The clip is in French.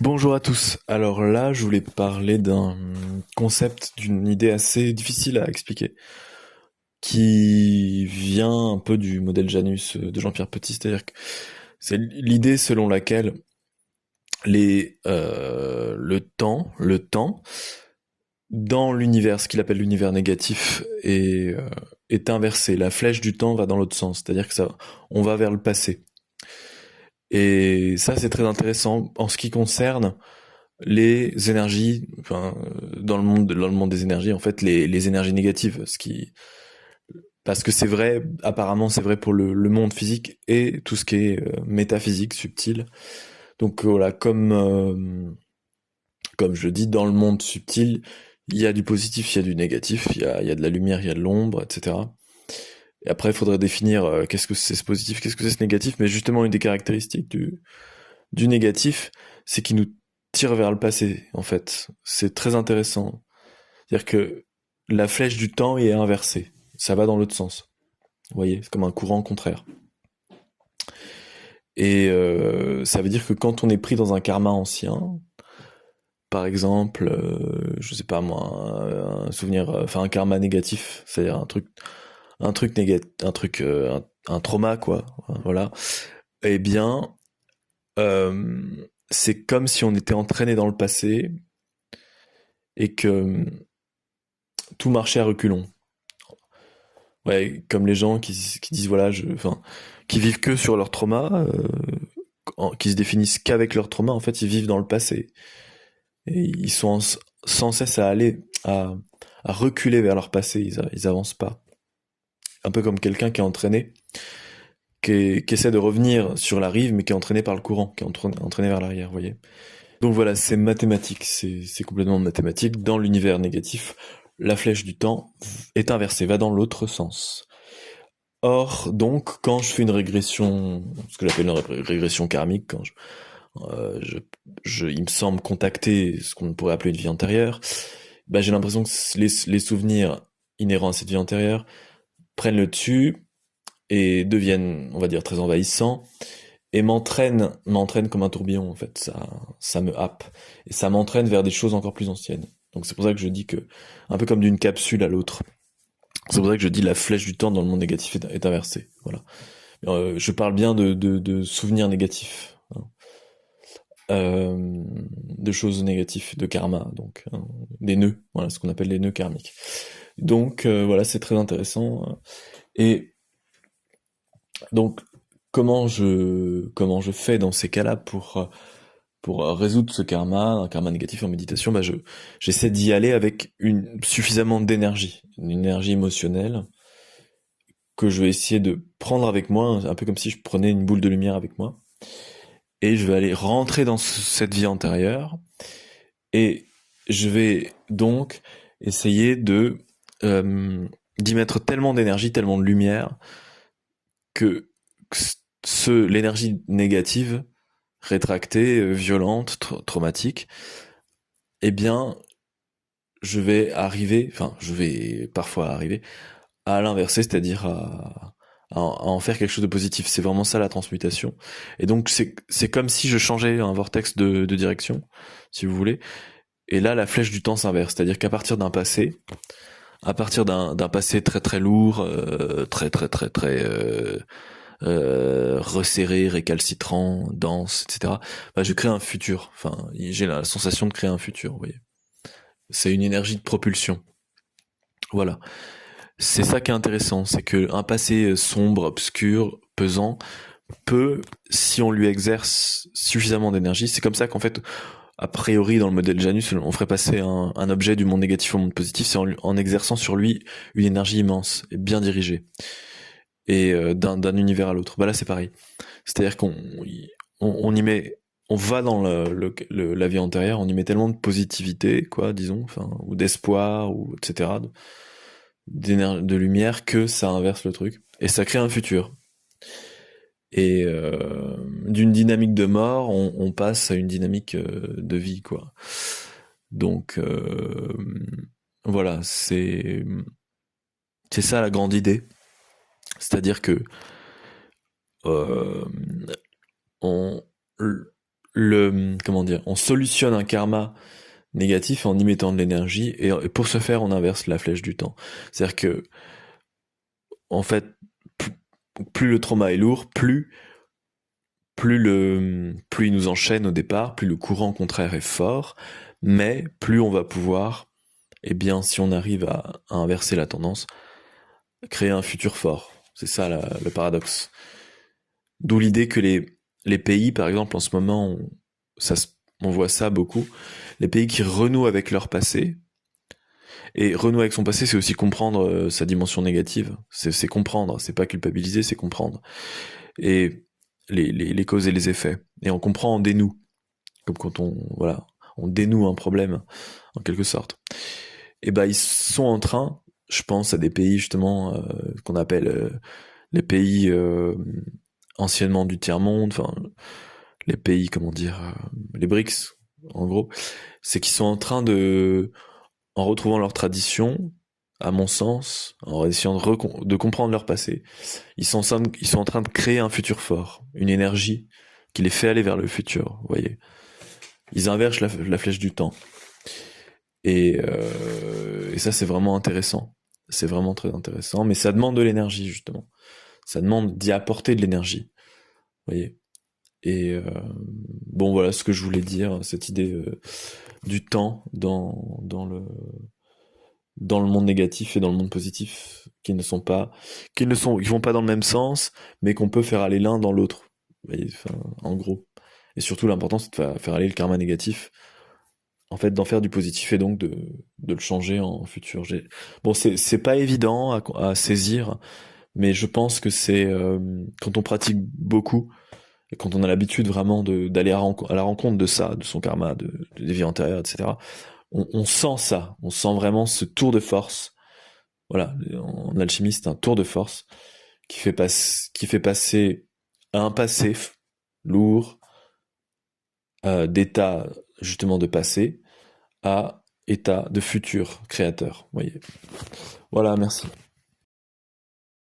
Bonjour à tous. Alors là, je voulais parler d'un concept, d'une idée assez difficile à expliquer, qui vient un peu du modèle Janus de Jean-Pierre Petit, c'est-à-dire que c'est l'idée selon laquelle le temps dans l'univers, ce qu'il appelle l'univers négatif, est inversé. La flèche du temps va dans l'autre sens, c'est-à-dire que on va vers le passé. Et ça, c'est très intéressant en ce qui concerne les énergies, enfin, dans le monde des énergies, en fait, les énergies négatives, parce que c'est vrai, apparemment, c'est vrai pour le monde physique et tout ce qui est métaphysique, subtil. Donc voilà, comme je le dis, dans le monde subtil, il y a du positif, il y a du négatif, il y a de la lumière, il y a de l'ombre, etc. Et après, il faudrait définir qu'est-ce que c'est ce positif, qu'est-ce que c'est ce négatif. Mais justement, une des caractéristiques du négatif, c'est qu'il nous tire vers le passé, en fait. C'est très intéressant. C'est-à-dire que la flèche du temps est inversée. Ça va dans l'autre sens. Vous voyez, c'est comme un courant contraire. Et ça veut dire que quand on est pris dans un karma ancien, par exemple, je sais pas moi, un souvenir, enfin un karma négatif, c'est-à-dire un truc négatif, un trauma quoi, voilà. Eh bien, c'est comme si on était entraîné dans le passé et que tout marchait à reculons. Ouais, comme les gens qui disent voilà, enfin, qui vivent que sur leur trauma, qui se définissent qu'avec leur trauma, en fait, ils vivent dans le passé. Et ils sont sans cesse à reculer vers leur passé, ils avancent pas. Un peu comme quelqu'un qui est entraîné, qui essaie de revenir sur la rive, mais qui est entraîné par le courant, qui est entraîné vers l'arrière, vous voyez. Donc voilà, c'est mathématique, c'est complètement mathématique. Dans l'univers négatif, la flèche du temps est inversée, va dans l'autre sens. Or, donc, quand je fais une régression, ce que j'appelle une régression karmique, quand il me semble contacter ce qu'on pourrait appeler une vie antérieure, bah, j'ai l'impression que les souvenirs inhérents à cette vie antérieure prennent le dessus et deviennent, on va dire, très envahissants et m'entraînent comme un tourbillon, en fait. Ça me happe et ça m'entraîne vers des choses encore plus anciennes. Donc c'est pour ça que je dis que, un peu comme d'une capsule à l'autre. C'est pour ça que je dis la flèche du temps dans le monde négatif est inversée. Voilà. Je parle bien de souvenirs négatifs, hein. De choses négatives, de karma, donc des nœuds, voilà ce qu'on appelle les nœuds karmiques. Donc voilà, c'est très intéressant. Et donc comment je fais dans ces cas-là pour résoudre ce karma, un karma négatif en méditation, bah j'essaie d'y aller avec suffisamment d'énergie, une énergie émotionnelle que je vais essayer de prendre avec moi, un peu comme si je prenais une boule de lumière avec moi, et je vais aller rentrer dans cette vie antérieure, et je vais donc essayer d'y mettre tellement d'énergie, tellement de lumière, que l'énergie négative, rétractée, violente, traumatique, eh bien, je vais parfois arriver à l'inverser, c'est-à-dire à en faire quelque chose de positif. C'est vraiment ça la transmutation. Et donc c'est comme si je changeais un vortex de direction, si vous voulez. Et là, la flèche du temps s'inverse, c'est-à-dire qu'à partir d'un passé très très lourd, très très très très resserré, récalcitrant, dense, etc. Bah, je crée un futur. Enfin, j'ai la sensation de créer un futur. Vous voyez, c'est une énergie de propulsion. Voilà. C'est ça qui est intéressant, c'est que un passé sombre, obscur, pesant peut, si on lui exerce suffisamment d'énergie, c'est comme ça qu'en fait, a priori dans le modèle Janus, on ferait passer un objet du monde négatif au monde positif, c'est en exerçant sur lui une énergie immense et bien dirigée, et d'un univers à l'autre. Bah là c'est pareil. C'est-à-dire on y met, on va dans la vie antérieure, on y met tellement de positivité, quoi, disons, enfin, ou d'espoir, ou etc., de lumière, que ça inverse le truc. Et ça crée un futur. Et d'une dynamique de mort, on passe à une dynamique de vie, quoi. Donc voilà, c'est ça la grande idée. C'est-à-dire que euh, on, comment dire, on solutionne un karma négatif en y mettant de l'énergie, et pour ce faire, on inverse la flèche du temps. C'est-à-dire que, en fait, plus, plus le trauma est lourd, plus il nous enchaîne au départ, plus le courant contraire est fort, mais plus on va pouvoir, eh bien, si on arrive à inverser la tendance, créer un futur fort. C'est ça le paradoxe. D'où l'idée que les pays, par exemple, en ce moment, on voit ça beaucoup, les pays qui renouent avec leur passé, et renouer avec son passé, c'est aussi comprendre sa dimension négative. C'est comprendre, c'est pas culpabiliser, c'est comprendre. Et les causes et les effets. Et on comprend, on dénoue. Comme quand on dénoue un problème, en quelque sorte. Et ben, ils sont en train, je pense à des pays, justement, qu'on appelle les pays anciennement du tiers-monde, enfin, les pays, comment dire, les BRICS, en gros, c'est qu'ils sont en train en retrouvant leur tradition, à mon sens, en essayant de comprendre leur passé, ils sont en train de créer un futur fort, une énergie qui les fait aller vers le futur, vous voyez. Ils inversent la flèche du temps. Et ça, c'est vraiment intéressant. C'est vraiment très intéressant, mais ça demande de l'énergie, justement. Ça demande d'y apporter de l'énergie, vous voyez. Et bon, voilà ce que je voulais dire, cette idée du temps dans le monde négatif et dans le monde positif, qui vont pas dans le même sens, mais qu'on peut faire aller l'un dans l'autre. Vous voyez, enfin, en gros. Et surtout, l'important, c'est de faire aller le karma négatif, en fait, d'en faire du positif et donc de le changer en futur. Bon, c'est pas évident à saisir, mais je pense que c'est quand on pratique beaucoup et quand on a l'habitude vraiment d'aller à la rencontre de ça, de son karma, des vies antérieures, etc. On sent ça, on sent vraiment ce tour de force. Voilà, en alchimie, c'est un tour de force qui fait passer un passé lourd, d'état justement de passé à état de futur créateur. Vous voyez. Voilà, merci.